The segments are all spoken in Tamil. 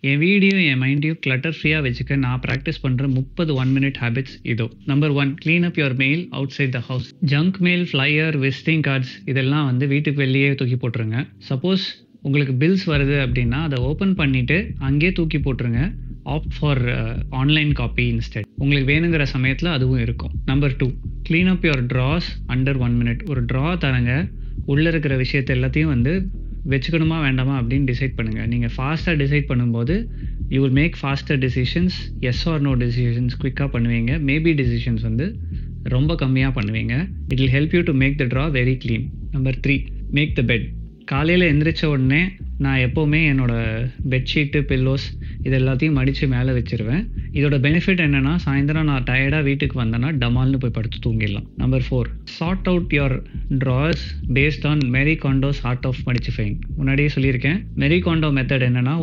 என் வீடியோ என் மைண்டையும் கிளட்டர் ஃப்ரீயாக வச்சுக்க நான் ப்ராக்டிஸ் பண்ணுற 30 1 மினிட் ஹேபிட்ஸ் இதோ. Number 1, clean up your mail outside the house. Junk mail, flyer, visiting cards இதெல்லாம் வந்து வீட்டுக்கு வெளியே தூக்கி போட்டுருங்க. சப்போஸ் உங்களுக்கு பில்ஸ் வருது அப்படின்னா அதை ஓப்பன் பண்ணிவிட்டு அங்கேயே தூக்கி போட்டுருங்க. Opt for online copy instead. உங்களுக்கு வேணுங்கிற சமயத்தில் அதுவும் இருக்கும். Number 2, clean up your drawers under 1 minute. ஒரு ட்ரா தரங்க, உள்ளே இருக்கிற விஷயத்தை எல்லாத்தையும் வந்து வச்சுக்கணுமா வேண்டாமா அப்படின்னு டிசைட் பண்ணுங்கள். நீங்கள் ஃபாஸ்ட்டாக டிசைட் பண்ணும்போது you will make faster decisions. Yes or no decisions குவிக்காக பண்ணுவீங்க. மேபி டிசிஷன்ஸ் வந்து ரொம்ப கம்மியாக பண்ணுவீங்க. It will help you to make the draw very clean. Number 3, make the bed. காலையில் எந்திரிச்ச உடனே நான் எப்போவுமே என்னோடய பெட்ஷீட்டு, பில்லோஸ் இது எல்லாத்தையும் மடித்து மேலே வச்சுருவேன். இதோட பெனிஃபிட் என்னென்னா, சாயந்தரம் நான் டயர்டாக வீட்டுக்கு வந்தேன்னா டமால்னு போய் படுத்து தூங்கிடலாம். Number 4, sort out your drawers based on Marie Kondo's art of மடிச்சிஃபைங். முன்னாடியே சொல்லியிருக்கேன். மேரி காண்டோ மெத்தட் என்னென்னா,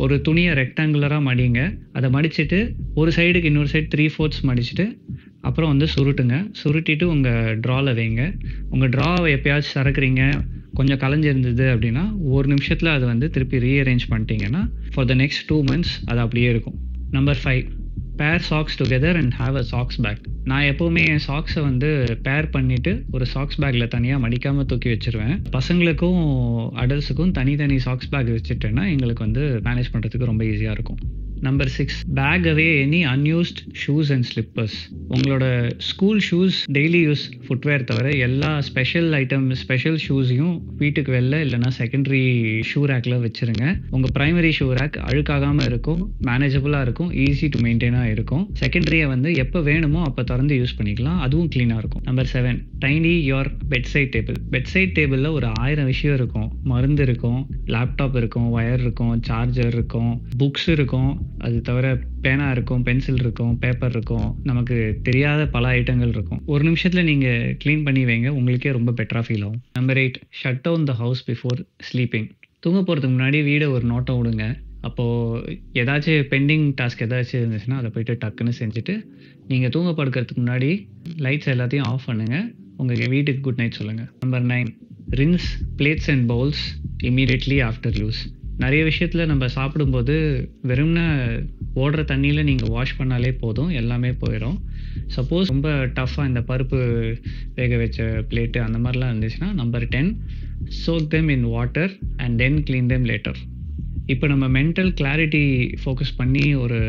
ஒரு துணியை ரெக்டாங்குலராக மடிங்க. அதை மடிச்சுட்டு ஒரு சைடுக்கு இன்னொரு சைடு 3/4 மடிச்சுட்டு அப்புறம் வந்து சுருட்டிட்டு உங்கள் ட்ராவில் வைங்க. உங்கள் ட்ராவை எப்போயாச்சும் சறக்குறீங்க, கொஞ்சம் கலைஞ்சிருந்தது அப்படின்னா 1 நிமிஷத்தில் அதை வந்து திருப்பி ரீஅரேஞ்ச் பண்ணிட்டீங்கன்னா ஃபார் த நெக்ஸ்ட் 2 months அது அப்படியே இருக்கும். Number 5, pair socks together and have a socks pack. நான் எப்போவுமே என் சாக்ஸை வந்து பேர் பண்ணிவிட்டு ஒரு சாக்ஸ் பேக்கில் தனியாக மடிக்காமல் தூக்கி வச்சுருவேன். பசங்களுக்கும் அடல்ட்ஸுக்கும் தனித்தனி சாக்ஸ் பேக் வச்சுட்டேன்னா எங்களுக்கு வந்து மேனேஜ் பண்ணுறதுக்கு ரொம்ப ஈஸியாக இருக்கும். Number 6, pack away any unused shoes and slippers. உங்களோட school shoes, daily use footwear தவிர எல்லா ஸ்பெஷல் ஷூஸையும் வீட்டுக்கு வெளில இல்லைனா செகண்டரி ஷூ ரேக்கில் வச்சுருங்க. உங்கள் ப்ரைமரி ஷூ ரேக் அழுக்காகாமல் இருக்கும், மேனேஜபிளாக இருக்கும், ஈஸி டு மெயின்டைனாக இருக்கும். செகண்டரியை வந்து எப்போ வேணுமோ அப்போ திறந்து யூஸ் பண்ணிக்கலாம், அதுவும் க்ளீனாக இருக்கும். Number 7, tiny your bedside table. Bedside டேபிளில் ஒரு 1000 விஷயம் இருக்கும். மருந்து இருக்கும், லேப்டாப் இருக்கும், ஒயர் இருக்கும், சார்ஜர் இருக்கும், புக்ஸ் இருக்கும், அது தவிர பேனா இருக்கும், பென்சில் இருக்கும், பேப்பர் இருக்கும், நமக்கு தெரியாத பல ஐட்டங்கள் இருக்கும். 1 நிமிஷத்தில் நீங்கள் க்ளீன் பண்ணி வைங்க, உங்களுக்கே ரொம்ப பெட்டராக ஃபீல் ஆகும். Number 8, shut down the house before sleeping. தூங்க போகிறதுக்கு முன்னாடி வீடை ஒரு நோட்டம் விடுங்க. அப்போது ஏதாச்சும் பெண்டிங் டாஸ்க் ஏதாச்சும் இருந்துச்சுன்னா அதை போய்ட்டு டக்குன்னு செஞ்சுட்டு நீங்கள் தூங்க படுக்கிறதுக்கு முன்னாடி லைட்ஸ் எல்லாத்தையும் ஆஃப் பண்ணுங்கள். உங்கள் வீட்டுக்கு குட் நைட் சொல்லுங்கள். Number 9, rinse plates and bowls immediately after use. நிறைய விஷயத்தில் நம்ம சாப்பிடும்போது வெறும்னா ஓடுற தண்ணியில் நீங்கள் வாஷ் பண்ணாலே போதும், எல்லாமே போயிடும். சப்போஸ் ரொம்ப டஃப்பாக இந்த பருப்பு வேக வச்ச பிளேட்டு அந்த மாதிரிலாம் இருந்துச்சுன்னா number 10, soak them in water and then clean them later. இப்போ நம்ம மென்டல் கிளாரிட்டி ஃபோக்கஸ் பண்ணி ஒரு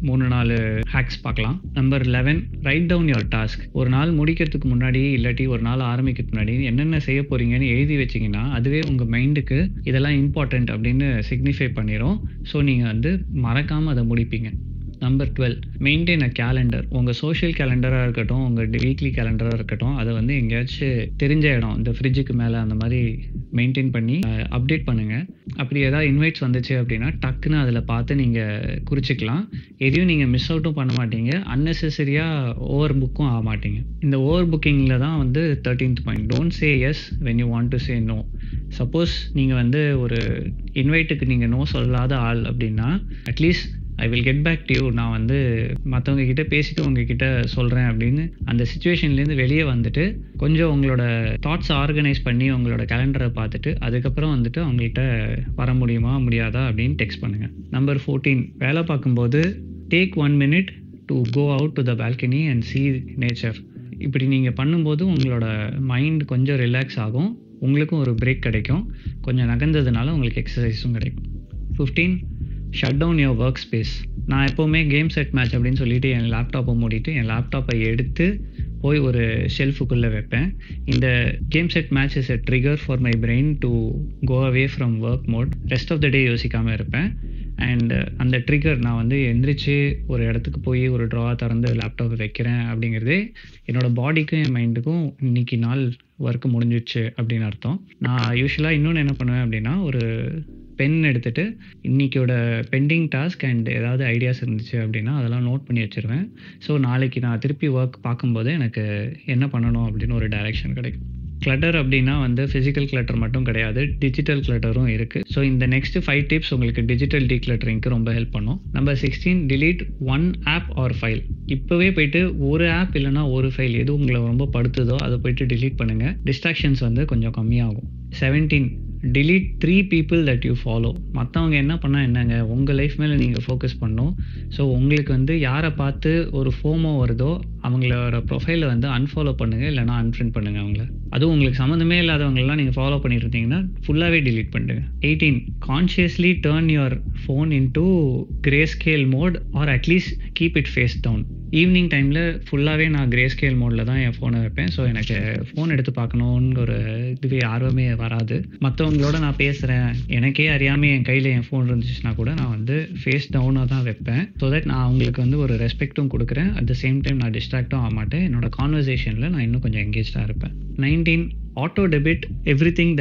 3-4 ஹேக்ஸ் பார்க்கலாம். Number 11, write down your task. ஒரு நாள் முடிக்கிறதுக்கு முன்னாடி இல்லாட்டி ஒரு நாள் ஆரம்பிக்கிறதுக்கு முன்னாடி என்னென்ன செய்ய போகிறீங்கன்னு எழுதி வச்சிங்கன்னா அதுவே உங்கள் மைண்டுக்கு இதெல்லாம் இம்பார்ட்டண்ட் அப்படின்னு சிக்னிஃபை பண்ணிடும். ஸோ நீங்கள் வந்து மறக்காமல் அதை முடிப்பீங்க. Number 12, maintain a calendar. உங்கள் சோஷியல் கேலண்டராக இருக்கட்டும், உங்கள் வீக்லி கேலண்டராக இருக்கட்டும், அதை வந்து எங்கேயாச்சும் தெரிஞ்ச இடம், இந்த ஃப்ரிட்ஜுக்கு மேலே அந்த மாதிரி மெயின்டைன் பண்ணி அப்டேட் பண்ணுங்கள். அப்படி ஏதாவது இன்வைட்ஸ் வந்துச்சு அப்படின்னா டக்குன்னு அதில் பார்த்து நீங்கள் குறிச்சிக்கலாம். எதையும் நீங்கள் மிஸ் அவுட்டும் பண்ண மாட்டீங்க, அன்னெசரியாக ஓவர் புக்கும் ஆக மாட்டீங்க. இந்த ஓவர் புக்கிங்கில் தான் வந்து 13th point, don't say yes when you want to say no. Suppose நீங்கள் வந்து ஒரு இன்வைட்டுக்கு நீங்கள் நோ சொல்லாத ஆள் அப்படின்னா at least I will get back to you, நான் வந்து மற்றவங்க கிட்ட பேசிட்டு உங்ககிட்ட சொல்கிறேன் அப்படின்னு அந்த சுச்சுவேஷன்லேருந்து வெளியே வந்துட்டு கொஞ்சம் உங்களோட தாட்ஸ் ஆர்கனைஸ் பண்ணி உங்களோட கேலண்டரை பார்த்துட்டு அதுக்கப்புறம் வந்துட்டு அவங்கள்ட்ட வர முடியுமா முடியாதா அப்படின்னு டெக்ஸ்ட் பண்ணுங்கள். நம்பர் 14, வேலை பார்க்கும்போது take 1 minute to go out to the balcony and see nature. இப்படி நீங்கள் பண்ணும்போது உங்களோட மைண்ட் கொஞ்சம் ரிலாக்ஸ் ஆகும், உங்களுக்கும் ஒரு பிரேக் கிடைக்கும், கொஞ்சம் நகர்ந்ததுனால உங்களுக்கு எக்ஸசைஸும் கிடைக்கும். 15, shut down your work space. நான் எப்போவுமே கேம் செட் மேட்ச் அப்படின்னு சொல்லிட்டு என் லேப்டாப்பை மூடிட்டு என் லேப்டாப்பை எடுத்து போய் ஒரு ஷெல்ஃபுக்குள்ளே வைப்பேன். இந்த game set match is a trigger for my brain to go away from work mode. Rest of the day யோசிக்காமல் இருப்பேன். அண்ட் அந்த ட்ரிகர் நான் வந்து எந்திரிச்சு ஒரு இடத்துக்கு போய் ஒரு ட்ரா திறந்து லேப்டாப்பை வைக்கிறேன் அப்படிங்கிறதே என்னோடய பாடிக்கும் என் மைண்டுக்கும் இன்றைக்கி நாள் ஒர்க்கு முடிஞ்சிடுச்சு அப்படின்னு அர்த்தம். நான் யூஸ்வலாக இன்னொன்று என்ன பண்ணுவேன் அப்படின்னா, ஒரு பென் எடுத்துகிட்டு இன்றைக்கியோட பெண்டிங் டாஸ்க் அண்ட் ஏதாவது ஐடியாஸ் இருந்துச்சு அப்படின்னா அதெல்லாம் நோட் பண்ணி வச்சுருவேன். ஸோ நாளைக்கு நான் திருப்பி ஒர்க் பார்க்கும்போது எனக்கு என்ன பண்ணணும் அப்படின்னு ஒரு டைரெக்ஷன் கிடைக்கும். கிளட்டர் அப்படின்னா வந்து ஃபிசிக்கல் கிளட்டர் மட்டும் கிடையாது, டிஜிட்டல் கிளட்டரும் இருக்குது. ஸோ இந்த நெக்ஸ்ட் 5 டிப்ஸ் உங்களுக்கு டிஜிட்டல் டீக்ளட்டரிங்க்கு ரொம்ப ஹெல்ப் பண்ணும். Number 16, delete 1 app or file. இப்போவே போயிட்டு ஒரு ஆப் இல்லைனா ஒரு ஃபைல் எது உங்களை ரொம்ப படுத்துதோ அதை போயிட்டு delete பண்ணுங்கள். டிஸ்ட்ராக்ஷன்ஸ் வந்து கொஞ்சம் கம்மியாகும். 17, delete 3 people that you follow. மற்றவங்க என்ன பண்ணால் என்னங்க, உங்கள் லைஃப் மேலே நீங்கள் ஃபோக்கஸ் பண்ணணும். ஸோ உங்களுக்கு வந்து யாரை பார்த்து ஒரு ஃபோமோ வருதோ அவங்களோட ப்ரொஃபைலை வந்து அன்ஃபாலோ பண்ணுங்கள், இல்லைனா அன்ஃப்ரெண்ட் பண்ணுங்கள் அவங்கள. அதுவும் உங்களுக்கு சம்மந்தமே இல்லாதவங்களெலாம் நீங்கள் ஃபாலோ பண்ணிட்டு இருந்தீங்கன்னா ஃபுல்லாகவே delete பண்ணுங்க. 18 consciously turn your phone into greyscale mode or at least keep it face down. Evening டைமில் ஃபுல்லாகவே நான் கிரே ஸ்கேல் மோடில் தான் என் ஃபோனை வைப்பேன். ஸோ எனக்கு ஃபோன் எடுத்து பார்க்கணுன்னு ஒரு இதுவே ஆர்வமே வராது. மற்றவங்களோட நான் பேசுகிறேன், எனக்கே அறியாமல் என் கையில் என் ஃபோன் இருந்துச்சுன்னா கூட நான் வந்து ஃபேஸ் டவுனாக தான் வைப்பேன். ஸோ தட் நான் அவங்களுக்கு வந்து ஒரு ரெஸ்பெக்ட்டும் கொடுக்குறேன், அட் த சேம் டைம் நான் டிஸ்ட்ராக்டும் ஆக மாட்டேன். என்னோட கான்வர்சேஷனில் நான் இன்னும் கொஞ்சம் எங்கேஜாக இருப்பேன். 19 auto debit every thing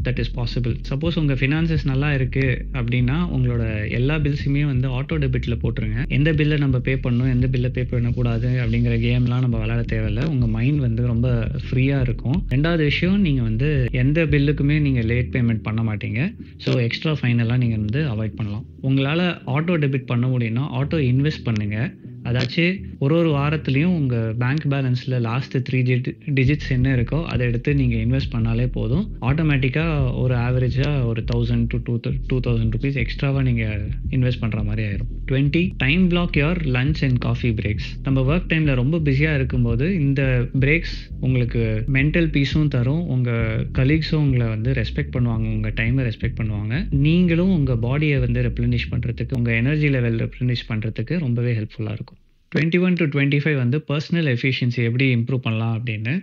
that is possible. Suppose உங்கள் ஃபினான்சஸ் நல்லா இருக்குது அப்படின்னா உங்களோட எல்லா பில்ஸுமே வந்து ஆட்டோ டெபிட்டில் போட்டுருங்க. எந்த பில்லை நம்ம பே பண்ணணும், எந்த பில்லை பே பண்ணக்கூடாது அப்படிங்கிற கேம்லாம் நம்ம விளையாட தேவையில்லை. உங்கள் மைண்ட் வந்து ரொம்ப ஃப்ரீயாக இருக்கும். ரெண்டாவது விஷயம், நீங்கள் வந்து எந்த பில்லுக்குமே நீங்கள் லேட் பேமெண்ட் பண்ண மாட்டீங்க. ஸோ எக்ஸ்ட்ரா ஃபைனெல்லாம் நீங்கள் வந்து அவாய்ட் பண்ணலாம். உங்களால் ஆட்டோ டெபிட் பண்ண முடியும்னா ஆட்டோ இன்வெஸ்ட் பண்ணுங்கள். அதாச்சும் ஒரு வாரத்துலேயும் உங்கள் பேங்க் பேலன்ஸில் லாஸ்ட்டு 3 டிஜிட்ஸ் என்ன இருக்கோ அதை எடுத்து நீங்கள் இன்வெஸ்ட் பண்ணாலே போதும். ஆட்டோமேட்டிக்காக ஒரு ஆவரேஜாக ஒரு 1000 to 2000 ருபீஸ் எக்ஸ்ட்ராவாக நீங்கள் இன்வெஸ்ட் பண்ணுற மாதிரி ஆயிரும். 20 time block your lunch and coffee breaks. நம்ம ஒர்க் டைமில் ரொம்ப பிஸியாக இருக்கும்போது இந்த பிரேக்ஸ் உங்களுக்கு மென்டல் பீஸும் தரும், உங்கள் கலீக்ஸும் உங்களை வந்து ரெஸ்பெக்ட் பண்ணுவாங்க, உங்கள் டைமை ரெஸ்பெக்ட் பண்ணுவாங்க. நீங்களும் உங்கள் பாடியை வந்து ரெப்ளனிஷ் பண்ணுறதுக்கு, உங்கள் எனர்ஜி லெவல் ரெப்ளனிஷ் பண்ணுறதுக்கு ரொம்பவே ஹெல்ப்ஃபுல்லாக இருக்கும். 21 to 25 வந்து பர்சனல் எஃபிஷியன்சி எப்படி இம்ப்ரூவ் பண்ணலாம் அப்படின்னு.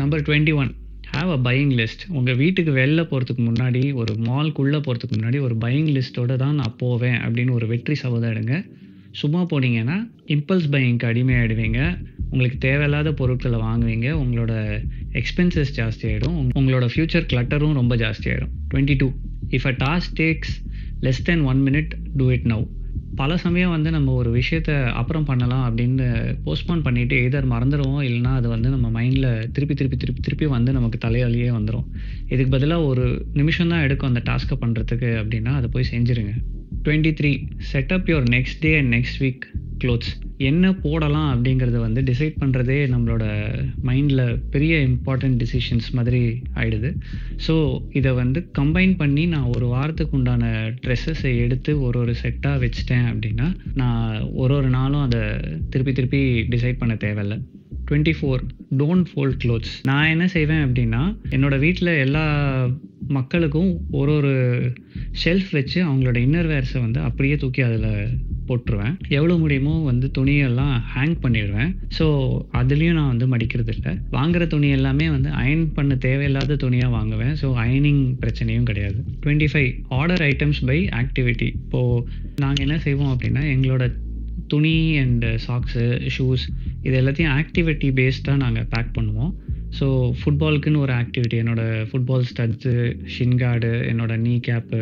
Number 21, have a buying list. உங்கள் வீட்டுக்கு வெளில போகிறதுக்கு முன்னாடி, ஒரு மால்குள்ளே போகிறதுக்கு முன்னாடி ஒரு பையிங் லிஸ்ட்டோடு தான் நான் போவேன் அப்படின்னு ஒரு வெற்றி சபதம் எடுங்க. சும்மா போனீங்கன்னா இம்பல்ஸ் பையிங்க்கு அடிமையாகிடுவீங்க. உங்களுக்கு தேவையில்லாத பொருட்களை வாங்குவீங்க, உங்களோட எக்ஸ்பென்சஸ் ஜாஸ்தி ஆகிடும், உங்களோட ஃப்யூச்சர் கிளட்டரும் ரொம்ப ஜாஸ்தி ஆகிடும். 22, if a task takes less than 1 minute do it now. பல சமயம் வந்து நம்ம ஒரு விஷயத்த அப்புறம் பண்ணலாம் அப்படின்னு போஸ்ட்போன் பண்ணிவிட்டு எதர் மறந்துடுவோம், இல்லைனா அது வந்து நம்ம மைண்டில் திருப்பி வந்து நமக்கு தலையாலேயே வந்துடும். இதுக்கு பதிலாக ஒரு நிமிஷம் தான் எடுக்கும் அந்த டாஸ்க்கை பண்ணுறதுக்கு அப்படின்னா அதை போய் செஞ்சுருங்க. 23, setup your next day and next week clothes. என்ன போடலாம் அப்படிங்கிறத வந்து டிசைட் பண்ணுறதே நம்மளோட மைண்டில் பெரிய இம்பார்ட்டண்ட் டிசிஷன்ஸ் மாதிரி ஆகிடுது. ஸோ இதை வந்து கம்பைன் பண்ணி நான் ஒரு வாரத்துக்கு உண்டான ட்ரெஸ்ஸஸை எடுத்து ஒரு செட்டாக வச்சுட்டேன் அப்படின்னா நான் ஒரு நாளும் அதை திருப்பி டிசைட் பண்ண தேவையில்லை. 24, டோன்ட் ஃபோல்ட் க்ளோத்ஸ். நான் என்ன செய்வேன் அப்படின்னா என்னோடய வீட்டில் எல்லா மக்களுக்கும் ஒரு ஷெல்ஃப் வச்சு அவங்களோட இன்னர்வேர்ஸை வந்து அப்படியே தூக்கி அதில் போட்டுருவேன். எவ்வளோ முடியுமோ வந்து துணியெல்லாம் ஹேங் பண்ணிடுவேன். ஸோ அதுலேயும் நான் வந்து மடிக்கிறது இல்லை. வாங்குகிற துணி எல்லாமே வந்து அயன் பண்ண தேவையில்லாத துணியாக வாங்குவேன். ஸோ அயனிங் பிரச்சனையும் கிடையாது. 25, ஆர்டர் ஐட்டம்ஸ் பை ஆக்டிவிட்டி. இப்போது நாங்கள் என்ன செய்வோம் அப்படின்னா எங்களோட துணி அண்ட் சாக்ஸு, ஷூஸ் இது எல்லாத்தையும் ஆக்டிவிட்டி பேஸ்டாக நாங்கள் பேக் பண்ணுவோம். ஸோ ஃபுட்பாலுக்குன்னு ஒரு ஆக்டிவிட்டி, என்னோடய ஃபுட்பால் ஸ்டட்ஸு, ஷின்கார்டு, என்னோடய நீ கேப்பு,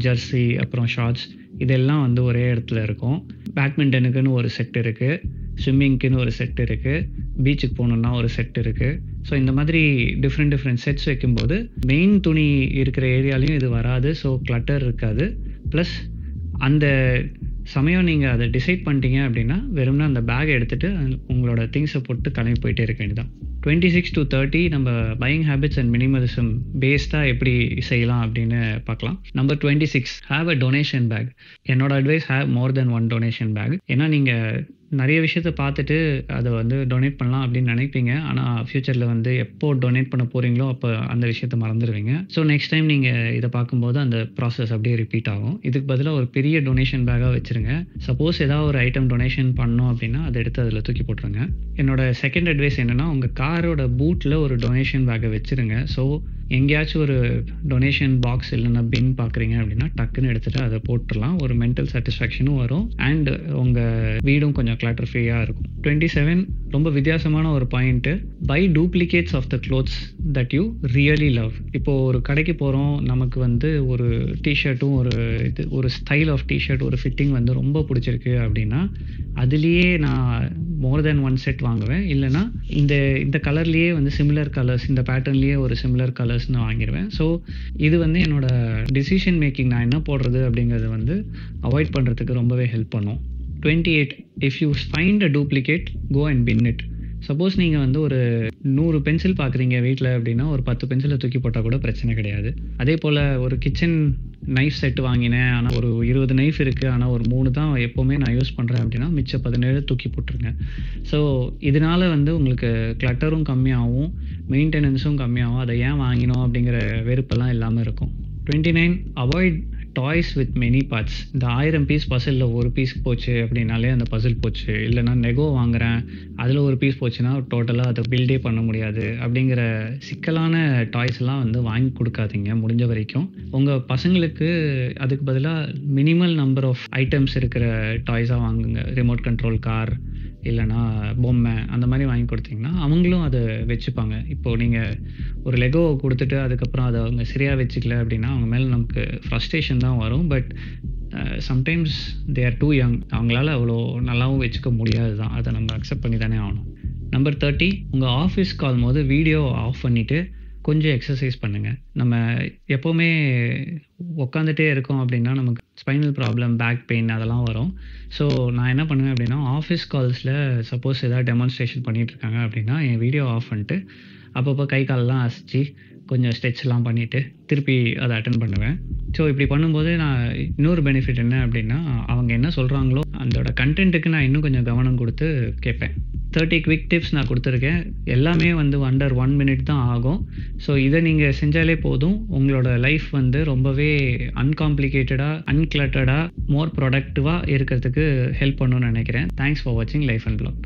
ஜெர்சி, அப்புறம் ஷார்ட்ஸ் இதெல்லாம் வந்து ஒரே இடத்துல இருக்கும். பேட்மிண்டனுக்குன்னு ஒரு செட் இருக்குது, ஸ்விம்மிங்க்குன்னு ஒரு செட் இருக்குது, பீச்சுக்கு போகணுன்னா ஒரு செட் இருக்குது. ஸோ இந்த மாதிரி டிஃப்ரெண்ட் செட்ஸ் வைக்கும்போது மெயின் துணி இருக்கிற ஏரியாலையும் இது வராது. ஸோ கிளட்டர் இருக்காது. ப்ளஸ் அந்த சமயம் நீங்கள் அதை டிசைட் பண்ணிட்டீங்க அப்படின்னா வெறும்னா அந்த பேக்கை எடுத்துகிட்டு உங்களோட திங்ஸை போட்டு கிளம்பி போயிட்டே இருக்க வேண்டியதான். 26 to 30 நம்ம பையிங் ஹேபிட்ஸ் அண்ட் மினிமலிசம் பேஸ்டாக எப்படி செய்யலாம் அப்படின்னு பார்க்கலாம். Number 26, have a donation bag. என்னோட advice, have more then 1 donation bag. ஏன்னா நீங்கள் நிறைய விஷயத்த பார்த்துட்டு அதை வந்து டொனேட் பண்ணலாம் அப்படின்னு நினைப்பீங்க. ஆனால் ஃப்யூச்சரில் வந்து எப்போ டொனேட் பண்ண போகிறீங்களோ அப்போ அந்த விஷயத்த மறந்துடுவீங்க. ஸோ நெக்ஸ்ட் டைம் நீங்கள் இதை பார்க்கும்போது அந்த ப்ராசஸ் அப்படியே ரிப்பீட் ஆகும். இதுக்கு பதிலாக ஒரு பெரிய டொனேஷன் பேக்காக வச்சுருங்க. சப்போஸ் ஏதாவது ஒரு ஐட்டம் டொனேஷன் பண்ணோம் அப்படின்னா அதை எடுத்து அதில் தூக்கி போட்டுருங்க. என்னோட செகண்ட் அட்வைஸ் என்னென்னா உங்கள் காரோட பூட்டில் ஒரு டொனேஷன் பேக்கை வச்சுருங்க. ஸோ எங்கேயாச்சும் ஒரு டொனேஷன் பாக்ஸ் இல்லைன்னா பின் பார்க்குறீங்க அப்படின்னா டக்குன்னு எடுத்துகிட்டு அதை போட்டுடலாம். ஒரு மென்டல் சாட்டிஸ்ஃபேக்ஷனும் வரும் அண்ட் உங்கள் வீடும் கொஞ்சம் கிளட்டர் ஃப்ரீயாக இருக்கும். 27, ரொம்ப வித்தியாசமான ஒரு point, buy duplicates of the clothes that you really love. இப்போது ஒரு கடைக்கு போகிறோம், நமக்கு வந்து ஒரு டிஷர்ட்டும் ஒரு ஸ்டைல் ஆஃப் டிஷர்ட், ஒரு ஃபிட்டிங் வந்து ரொம்ப பிடிச்சிருக்கு அப்படின்னா அதுலேயே நான் மோர் தென் 1 செட் வாங்குவேன். இல்லைனா இந்த கலர்லேயே வந்து சிமிலர் கலர்ஸ், இந்த பேட்டர்ன்லேயே ஒரு சிமிலர் கலர்ஸ் நான் வாங்கிடுவேன். ஸோ இது வந்து என்னோட டிசிஷன் மேக்கிங், நான் என்ன போடுறது அப்படிங்கிறது வந்து அவாய்ட் பண்ணுறதுக்கு ரொம்பவே ஹெல்ப் பண்ணும். 28, if you find a duplicate go and pin it. Suppose நீங்கள் வந்து ஒரு 100 பென்சில் பார்க்குறீங்க வீட்டில் அப்படின்னா ஒரு 10 பென்சிலை தூக்கி போட்டால் கூட பிரச்சனை கிடையாது. அதே போல் ஒரு கிச்சன் நைஃப் செட் வாங்கினேன், ஆனால் ஒரு 20 நைஃப் இருக்குது, ஆனால் ஒரு 3 தான் எப்போவுமே நான் யூஸ் பண்ணுறேன் அப்படின்னா மிச்சம் 17 தூக்கி போட்டுருங்க. ஸோ இதனால் வந்து உங்களுக்கு கிளட்டரும் கம்மியாகும், மெயின்டெனன்ஸும் கம்மியாகும். அதை ஏன் வாங்கினோம் அப்படிங்கிற வெறுப்பெல்லாம் இல்லாமல் இருக்கும். 29 avoid toys with many parts. இந்த 1000 பீஸ் பசிலில் ஒரு பீஸ் போச்சு அப்படின்னாலே அந்த பசில் போச்சு. இல்லைனா நெகோ வாங்குகிறேன், அதில் ஒரு பீஸ் போச்சுன்னா டோட்டலாக அதை பில்டே பண்ண முடியாது. அப்படிங்கிற சிக்கலான டாய்ஸ்லாம் வந்து வாங்கி கொடுக்காதீங்க முடிஞ்ச வரைக்கும். உங்கள் பசங்களுக்கு அதுக்கு பதிலாக மினிமல் நம்பர் ஆஃப் ஐட்டம்ஸ் இருக்கிற டாய்ஸாக வாங்குங்க. ரிமோட் கண்ட்ரோல் கார் இல்லைனா பொம்மை அந்த மாதிரி வாங்கி கொடுத்தீங்கன்னா அவங்களும் அதை வச்சுப்பாங்க. இப்போது நீங்கள் ஒரு லெகோவை கொடுத்துட்டு அதுக்கப்புறம் அதை அவங்க சரியாக வச்சுக்கல அப்படின்னா அவங்க மேலே நமக்கு ஃப்ரஸ்ட்ரேஷன் தான் வரும். But sometimes they are too young, அவங்களால அவ்வளோ நல்லாவும் வச்சுக்க முடியாது தான். அதை நம்ம அக்செப்ட் பண்ணி தானே ஆகணும். நம்பர் 30, உங்கள் ஆஃபீஸ் கால் போது வீடியோ ஆஃப் பண்ணிவிட்டு கொஞ்சம் எக்ஸசைஸ் பண்ணுங்கள். நம்ம எப்போவுமே உட்காந்துட்டே இருக்கோம் அப்படின்னா நமக்கு ஸ்பைனல் ப்ராப்ளம், பேக் பெயின் அதெல்லாம் வரும். ஸோ நான் என்ன பண்ணுவேன் அப்படின்னா ஆஃபீஸ் கால்ஸில் சப்போஸ் ஏதாவது டெமான்ஸ்ட்ரேஷன் பண்ணிகிட்ருக்காங்க அப்படின்னா என் வீடியோ ஆஃப் பண்ணிட்டு அப்பப்போ கை காலெலாம் அசைச்சு கொஞ்சம் ஸ்ட்ரெச்லாம் பண்ணிவிட்டு திருப்பி அதை அட்டன் பண்ணுவேன். ஸோ இப்படி பண்ணும்போது நான் இன்னொரு பெனிஃபிட் என்ன அப்படின்னா அவங்க என்ன சொல்கிறாங்களோ அதோட கண்டென்ட்டுக்கு நான் இன்னும் கொஞ்சம் கவனம் கொடுத்து கேட்பேன். 30 குவிக் டிப்ஸ் நான் கொடுத்துருக்கேன். எல்லாமே வந்து அண்டர் 1 minute தான் ஆகும். ஸோ இதை நீங்கள் செஞ்சாலே போதும். உங்களோட லைஃப் வந்து ரொம்பவே அன்காம்ப்ளிகேட்டடாக, அன்கிளட்டடாக, மோர் ப்ரொடக்டிவாக இருக்கிறதுக்கு ஹெல்ப் பண்ணணும்னு நினைக்கிறேன். தேங்க்ஸ் ஃபார் வாட்சிங் லைஃப் அண்ட் பிளாக்.